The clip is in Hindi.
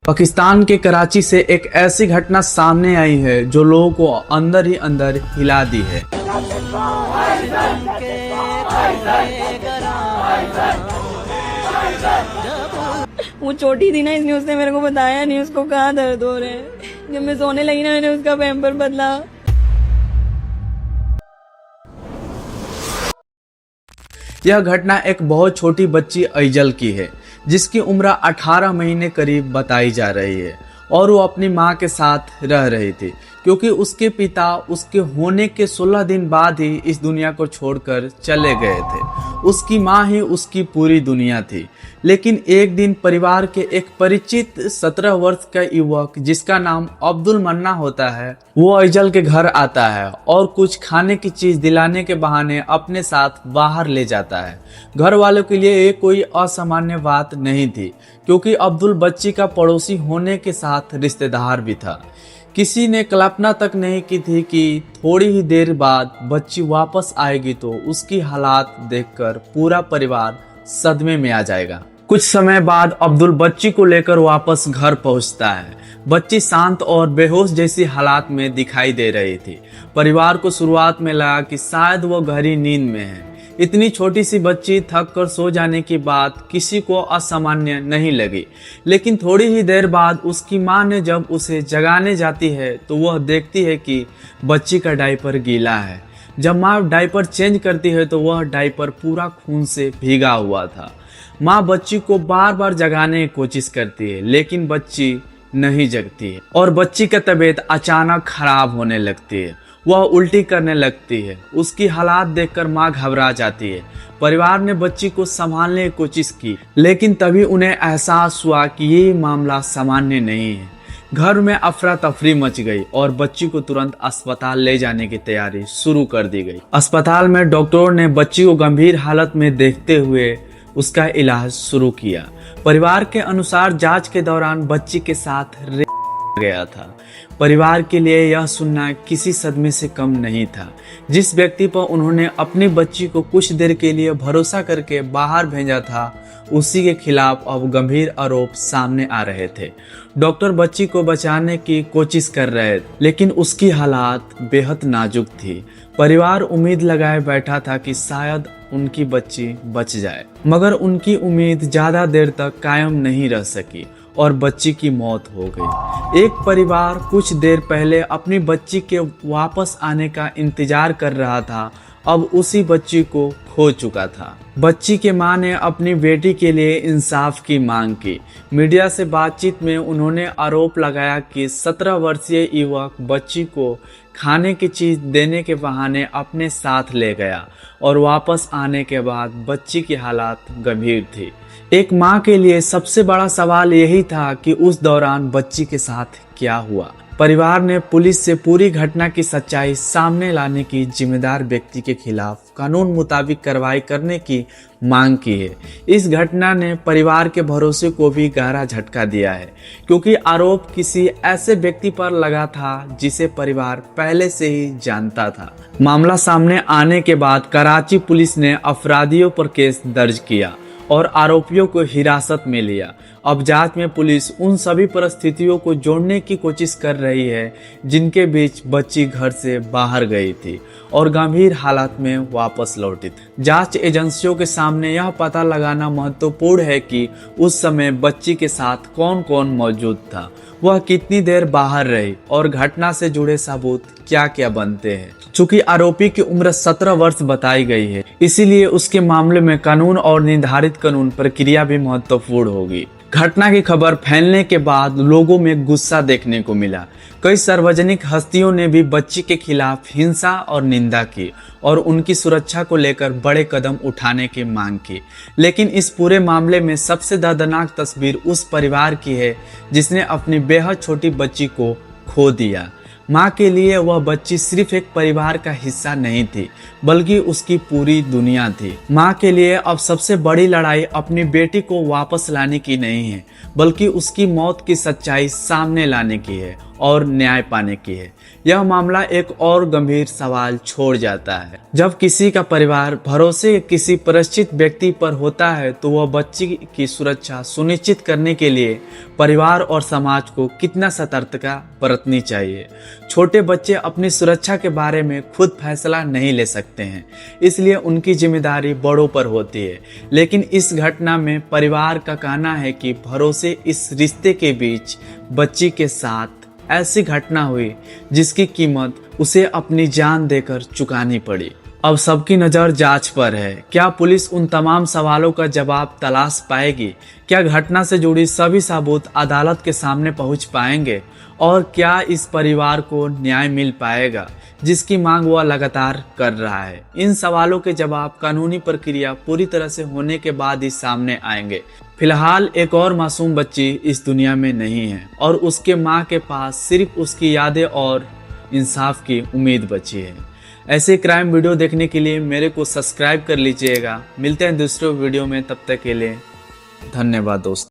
पाकिस्तान के कराची से एक ऐसी घटना सामने आई है जो लोगों को अंदर ही अंदर हिला दी है। वो छोटी थी ना, इसलिए उसने मेरे को बताया नहीं उसको कहाँ दर्द हो रहे हैं। जब मैं सोने लगी ना, मैंने उसका पैम्पर बदला। यह घटना एक बहुत छोटी बच्ची ऐजल की है, जिसकी उम्र 18 महीने करीब बताई जा रही है और वो अपनी मां के साथ रह रही थी, क्योंकि उसके पिता उसके होने के 16 दिन बाद ही इस दुनिया को छोड़कर चले गए थे। उसकी मां ही उसकी पूरी दुनिया थी। लेकिन एक दिन परिवार के एक परिचित 17 वर्ष का युवक, जिसका नाम अब्दुल मन्ना होता है, वो ऐजल के घर आता है और कुछ खाने की चीज दिलाने के बहाने अपने साथ बाहर ले जाता है। घर वालों के लिए ये कोई असामान्य बात नहीं थी, क्योंकि अब्दुल बच्ची का पड़ोसी होने के साथ रिश्तेदार भी था। किसी ने कल्पना तक नहीं की थी कि थोड़ी ही देर बाद बच्ची वापस आएगी तो उसकी हालात देखकर पूरा परिवार सदमे में आ जाएगा। कुछ समय बाद अब्दुल बच्ची को लेकर वापस घर पहुंचता है। बच्ची शांत और बेहोश जैसी हालात में दिखाई दे रही थी। परिवार को शुरुआत में लगा कि शायद वो गहरी नींद में है। इतनी छोटी सी बच्ची थक कर सो जाने की बात किसी को असामान्य नहीं लगी। लेकिन थोड़ी ही देर बाद उसकी मां ने जब उसे जगाने जाती है तो वह देखती है कि बच्ची का डायपर गीला है। जब मां डायपर चेंज करती है तो वह डायपर पूरा खून से भीगा हुआ था। मां बच्ची को बार बार जगाने की कोशिश करती है, लेकिन बच्ची नहीं जगती है और बच्ची का तबीयत अचानक खराब होने लगती है। वह उल्टी करने लगती है। उसकी हालात देखकर मां घबरा जाती है। परिवार ने बच्ची को संभालने की कोशिश की, लेकिन तभी उन्हें एहसास हुआ कि ये मामला सामान्य नहीं है। घर में अफरा तफरी मच गई और बच्ची को तुरंत अस्पताल ले जाने की तैयारी शुरू कर दी गई। अस्पताल में डॉक्टरों ने बच्ची को गंभीर हालत में देखते हुए उसका इलाज शुरू किया। परिवार के अनुसार जांच के दौरान बच्ची के साथ गया था। परिवार के लिए यह सुनना किसी सदमे से कम नहीं था। जिस व्यक्ति पर उन्होंने अपनी बच्ची को कुछ देर के लिए भरोसा करके बाहर भेजा था, उसी के खिलाफ अब गंभीर आरोप सामने आ रहे थे। डॉक्टर बच्ची को बचाने की कोशिश कर रहे थे, लेकिन उसकी हालात बेहद नाजुक थी। परिवार उम्मीद लगाए बैठा था कि शायद उनकी बच्ची बच जाए, मगर उनकी उम्मीद ज्यादा देर तक कायम नहीं रह सकी और बच्ची की मौत हो गई। एक परिवार कुछ देर पहले अपनी बच्ची के वापस आने का इंतजार कर रहा था, अब उसी बच्ची को खो चुका था। बच्ची के मां ने अपनी बेटी के लिए इंसाफ की मांग की। मीडिया से बातचीत में उन्होंने आरोप लगाया कि 17 वर्षीय युवक बच्ची को खाने की चीज देने के बहाने अपने साथ ले गया और वापस आने के बाद बच्ची की हालात गंभीर थी। एक मां के लिए सबसे बड़ा सवाल यही था कि उस दौरान बच्ची के साथ क्या हुआ। परिवार ने पुलिस से पूरी घटना की सच्चाई सामने लाने की जिम्मेदार व्यक्ति के खिलाफ कानून मुताबिक कार्रवाई करने की मांग की है। इस घटना ने परिवार के भरोसे को भी गहरा झटका दिया है, क्योंकि आरोप किसी ऐसे व्यक्ति पर लगा था जिसे परिवार पहले से ही जानता था। मामला सामने आने के बाद कराची पुलिस ने अपराधियों पर केस दर्ज किया और आरोपियों को हिरासत में लिया। अब जांच में पुलिस उन सभी परिस्थितियों को जोड़ने की कोशिश कर रही है जिनके बीच बच्ची घर से बाहर गई थी और गंभीर हालत में वापस लौटी थी। जांच एजेंसियों के सामने यह पता लगाना महत्वपूर्ण है कि उस समय बच्ची के साथ कौन कौन मौजूद था, वह कितनी देर बाहर रही और घटना से जुड़े सबूत क्या क्या बनते हैं। चूंकि आरोपी की उम्र 17 वर्ष बताई गई है, इसीलिए उसके मामले में कानून और निर्धारित कानून प्रक्रिया भी महत्वपूर्ण होगी। घटना की खबर फैलने के बाद लोगों में गुस्सा देखने को मिला। कई सार्वजनिक हस्तियों ने भी बच्ची के खिलाफ हिंसा और निंदा की और उनकी सुरक्षा को लेकर बड़े कदम उठाने की मांग की। लेकिन इस पूरे मामले में सबसे दर्दनाक तस्वीर उस परिवार की है जिसने अपनी बेहद छोटी बच्ची को खो दिया। माँ के लिए वह बच्ची सिर्फ एक परिवार का हिस्सा नहीं थी, बल्कि उसकी पूरी दुनिया थी। माँ के लिए अब सबसे बड़ी लड़ाई अपनी बेटी को वापस लाने की नहीं है, बल्कि उसकी मौत की सच्चाई सामने लाने की है और न्याय पाने की है। यह मामला एक और गंभीर सवाल छोड़ जाता है। जब किसी का परिवार भरोसे किसी परिचित व्यक्ति पर होता है तो वह बच्ची की सुरक्षा सुनिश्चित करने के लिए परिवार और समाज को कितना सतर्कता बरतनी चाहिए। छोटे बच्चे अपनी सुरक्षा के बारे में खुद फैसला नहीं ले सकते हैं, इसलिए उनकी जिम्मेदारी बड़ों पर होती है। लेकिन इस घटना में परिवार का कहना है कि भरोसे इस रिश्ते के बीच बच्ची के साथ ऐसी घटना हुई जिसकी कीमत उसे अपनी जान देकर चुकानी पड़ी। अब सबकी नज़र जांच पर है। क्या पुलिस उन तमाम सवालों का जवाब तलाश पाएगी? क्या घटना से जुड़ी सभी सबूत अदालत के सामने पहुंच पाएंगे? और क्या इस परिवार को न्याय मिल पाएगा जिसकी मांग वह लगातार कर रहा है? इन सवालों के जवाब कानूनी प्रक्रिया पूरी तरह से होने के बाद ही सामने आएंगे। फिलहाल एक और मासूम बच्ची इस दुनिया में नहीं है और उसके माँ के पास सिर्फ उसकी यादें और इंसाफ की उम्मीद बची है। ऐसे क्राइम वीडियो देखने के लिए मेरे को सब्सक्राइब कर लीजिएगा। मिलते हैं दूसरे वीडियो में, तब तक के लिए धन्यवाद दोस्तों।